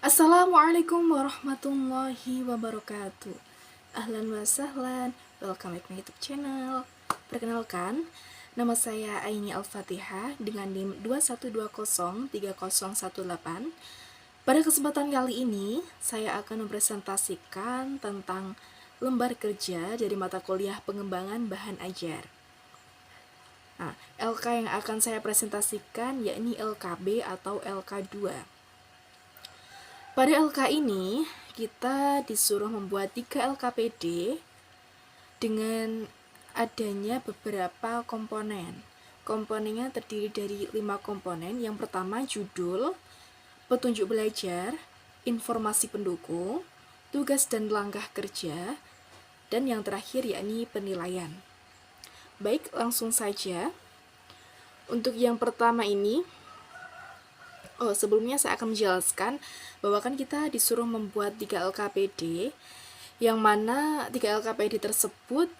Assalamualaikum warahmatullahi wabarakatuh. Ahlan wa sahlan, welcome back my YouTube channel. Perkenalkan, nama saya Aini Al-Fatihah dengan NIM 21203018. Pada kesempatan kali ini, saya akan mempresentasikan tentang lembar kerja dari mata kuliah pengembangan bahan ajar. Nah, LK yang akan saya presentasikan yakni LKB atau LK2. Pada LK ini, kita disuruh membuat 3 LKPD dengan adanya beberapa komponen. Komponennya terdiri dari 5 komponen. Yang pertama judul, petunjuk belajar, informasi pendukung, tugas dan langkah kerja, dan yang terakhir yakni penilaian. Baik, langsung saja. Untuk yang pertama ini, sebelumnya saya akan menjelaskan bahwa kan kita disuruh membuat 3 LKPD, yang mana 3 LKPD tersebut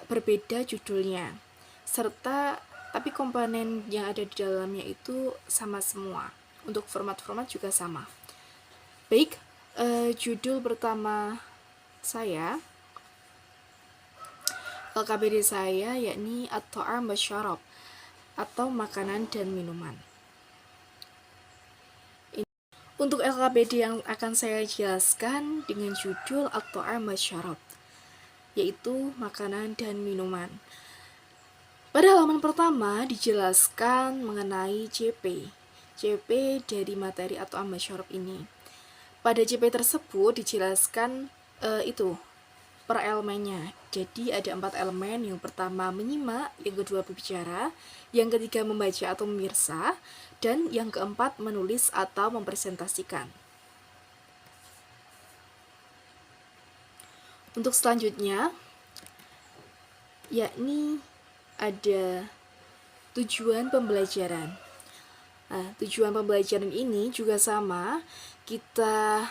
berbeda judulnya, serta tapi komponen yang ada di dalamnya itu sama semua. Untuk format-format juga sama. Baik, judul pertama saya, LKPD saya yakni at-ta'am wa syarab atau makanan dan minuman. Untuk LKPD yang akan saya jelaskan dengan judul at-ta'am wa syarab, yaitu makanan dan minuman. Pada halaman pertama dijelaskan mengenai CP dari materi at-ta'am wa syarab ini. Pada CP tersebut dijelaskan itu per elemennya. Jadi ada 4 elemen. Yang pertama menyimak, yang kedua berbicara, yang ketiga membaca atau memirsa, dan yang keempat menulis atau mempresentasikan. Untuk selanjutnya yakni ada tujuan pembelajaran. Nah, tujuan pembelajaran ini juga sama, kita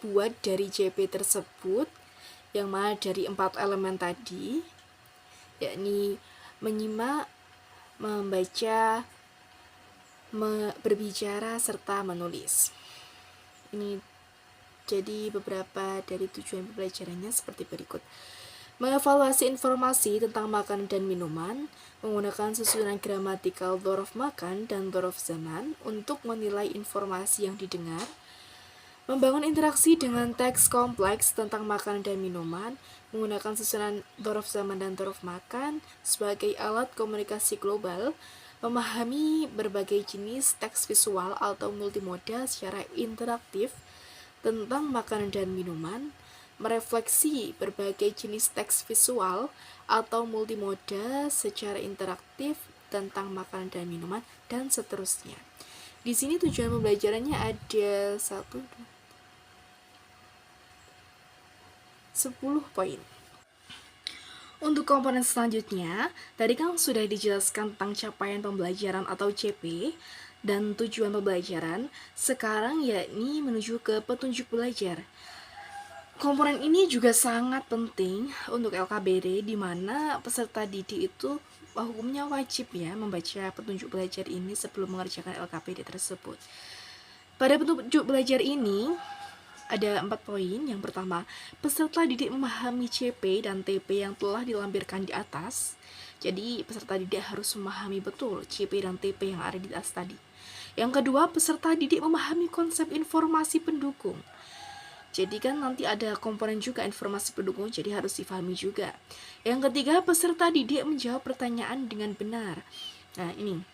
buat dari CP tersebut, yang mana dari 4 elemen tadi, yakni menyimak, membaca, berbicara, serta menulis. Ini jadi beberapa dari tujuan pembelajarannya seperti berikut. Mengevaluasi informasi tentang makanan dan minuman menggunakan susunan gramatikal dzaraf makan dan dzaraf zaman untuk menilai informasi yang didengar. Membangun interaksi dengan teks kompleks tentang makanan dan minuman menggunakan susunan dzaraf zaman dan dzaraf makan sebagai alat komunikasi global. Memahami berbagai jenis teks visual atau multimoda secara interaktif tentang makanan dan minuman, merefleksi berbagai jenis teks visual atau multimoda secara interaktif tentang makanan dan minuman, dan seterusnya. Di sini tujuan pembelajarannya ada 10 poin. Untuk komponen selanjutnya, tadi kan sudah dijelaskan tentang capaian pembelajaran atau CP dan tujuan pembelajaran. Sekarang yakni menuju ke petunjuk belajar. Komponen ini juga sangat penting untuk LKBD, di mana peserta didik itu hukumnya wajib ya membaca petunjuk belajar ini sebelum mengerjakan LKPD tersebut. Pada petunjuk belajar ini ada 4 poin. Yang pertama, peserta didik memahami CP dan TP yang telah dilampirkan di atas. Jadi peserta didik harus memahami betul CP dan TP yang ada di atas tadi. Yang kedua, peserta didik memahami konsep informasi pendukung. Jadi kan nanti ada komponen juga informasi pendukung, jadi harus difahami juga. Yang ketiga, peserta didik menjawab pertanyaan dengan benar. Nah, ini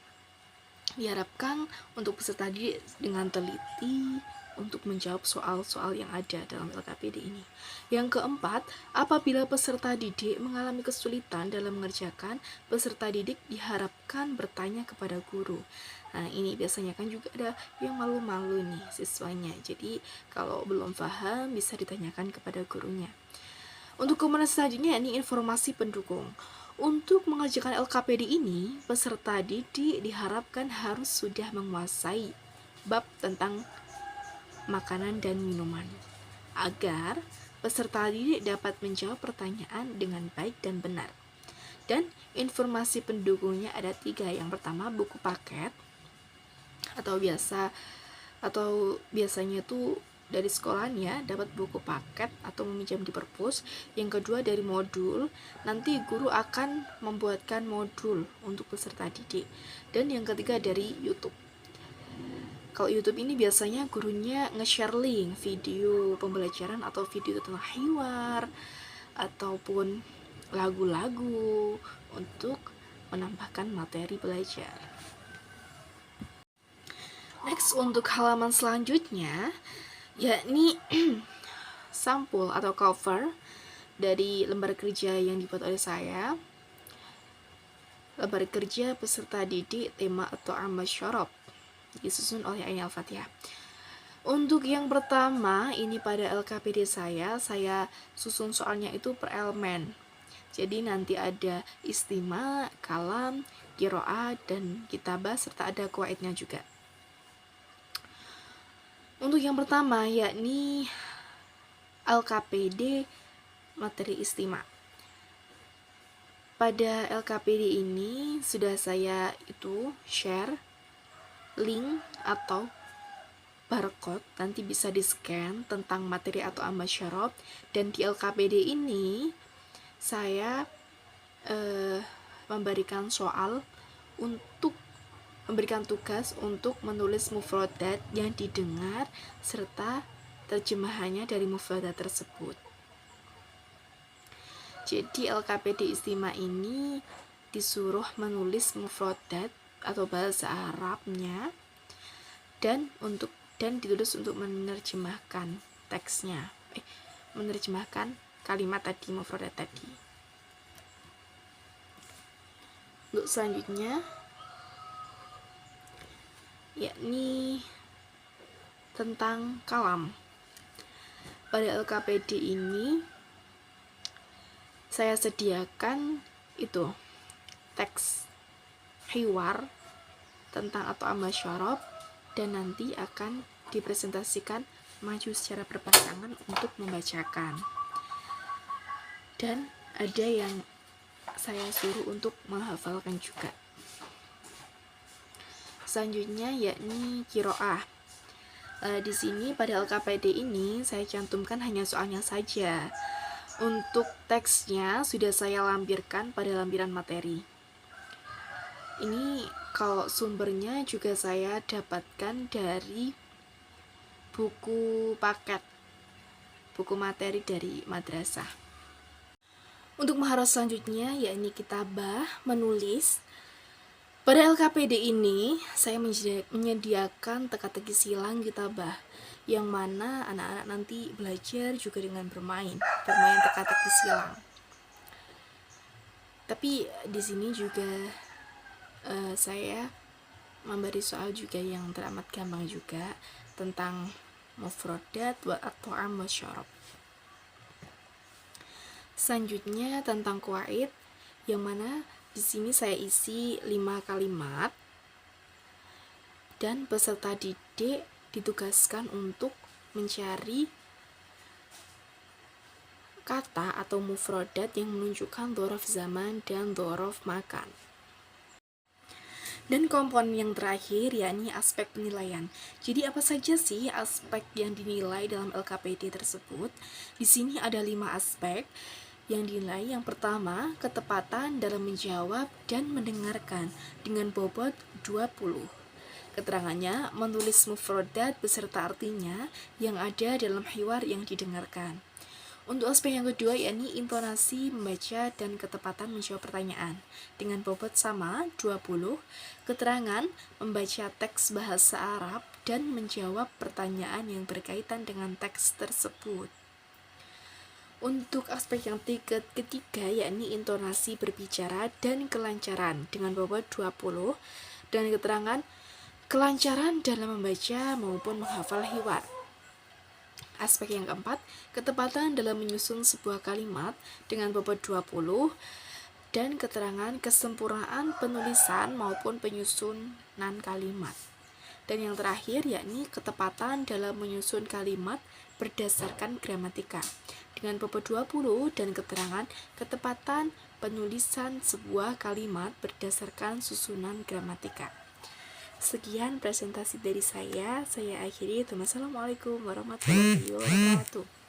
diharapkan untuk peserta didik dengan teliti untuk menjawab soal-soal yang ada dalam LKPD ini. Yang keempat, apabila peserta didik mengalami kesulitan dalam mengerjakan, peserta didik diharapkan bertanya kepada guru. Nah, ini biasanya kan juga ada yang malu-malu nih siswanya. Jadi, kalau belum paham bisa ditanyakan kepada gurunya. Untuk komponen selanjutnya ini informasi pendukung. Untuk mengerjakan LKPD ini, peserta didik diharapkan harus sudah menguasai bab tentang makanan dan minuman, agar peserta didik dapat menjawab pertanyaan dengan baik dan benar. Dan informasi pendukungnya ada 3. Yang pertama, buku paket, atau biasanya tuh dari sekolahnya dapat buku paket atau meminjam di perpus. Yang kedua dari modul, nanti guru akan membuatkan modul untuk peserta didik. Dan yang ketiga dari YouTube. Kalau YouTube ini biasanya gurunya nge-share link video pembelajaran atau video tentang hiwar ataupun lagu-lagu untuk menambahkan materi belajar. Next, untuk halaman selanjutnya yakni sampul atau cover dari lembar kerja yang dibuat oleh saya. Lembar kerja peserta didik tema atau amal syarab disusun oleh Aini Al-Fatihah. Untuk yang pertama, ini pada LKPD saya susun soalnya itu per elemen. Jadi nanti ada istima, kalam, qiraah, dan kitabah, serta ada kuwaitnya juga. Untuk yang pertama, yakni LKPD materi istima. Pada LKPD ini sudah saya share link atau barcode, nanti bisa di scan tentang materi atau amal syarab. Dan di LKPD ini saya memberikan tugas untuk menulis mufradat yang didengar serta terjemahannya dari mufradat tersebut. Jadi LKPD Istima ini disuruh menulis mufradat atau bahasa Arabnya dan ditulis untuk menerjemahkan teksnya, menerjemahkan kalimat tadi, mufradat tadi. Untuk selanjutnya yakni tentang kalam. Pada LKPD ini saya sediakan teks hiwar tentang atau amal syarab, dan nanti akan dipresentasikan maju secara berpasangan untuk membacakan. Dan ada yang saya suruh untuk menghafalkan juga. Selanjutnya yakni qiraah. Di sini pada LKPD ini saya cantumkan hanya soalnya saja. Untuk teksnya sudah saya lampirkan pada lampiran materi. Ini kalau sumbernya juga saya dapatkan dari buku paket, buku materi dari madrasah. Untuk maharah selanjutnya yakni kitabah, menulis. Pada LKPD ini saya menyediakan teka-teki silang kitabah, yang mana anak-anak nanti belajar juga dengan bermain teka-teki silang. Tapi di sini juga saya memberi soal juga yang teramat gampang juga tentang mufradat atau amal syarab. Selanjutnya tentang kuwait, yang mana di sini saya isi 5 kalimat dan peserta didik ditugaskan untuk mencari kata atau mufradat yang menunjukkan dzaraf zaman dan dzaraf makan. Dan komponen yang terakhir yakni aspek penilaian. Jadi apa saja sih aspek yang dinilai dalam LKPD tersebut? Di sini ada 5 aspek yang dinilai. Yang pertama, ketepatan dalam menjawab dan mendengarkan dengan bobot 20. Keterangannya menulis mufradat beserta artinya yang ada dalam hiwar yang didengarkan. Untuk aspek yang kedua yakni intonasi membaca dan ketepatan menjawab pertanyaan dengan bobot sama 20. Keterangan membaca teks bahasa Arab dan menjawab pertanyaan yang berkaitan dengan teks tersebut. Untuk aspek yang ketiga yakni intonasi berbicara dan kelancaran dengan bobot 20, dan keterangan kelancaran dalam membaca maupun menghafal hiwar. Aspek yang keempat, ketepatan dalam menyusun sebuah kalimat dengan bobot 20, dan keterangan kesempurnaan penulisan maupun penyusunan kalimat. Dan yang terakhir yakni ketepatan dalam menyusun kalimat berdasarkan gramatika dengan bobot 20, dan keterangan ketepatan penulisan sebuah kalimat berdasarkan susunan gramatika. Sekian presentasi dari saya akhiri. Wassalamualaikum warahmatullahi wabarakatuh.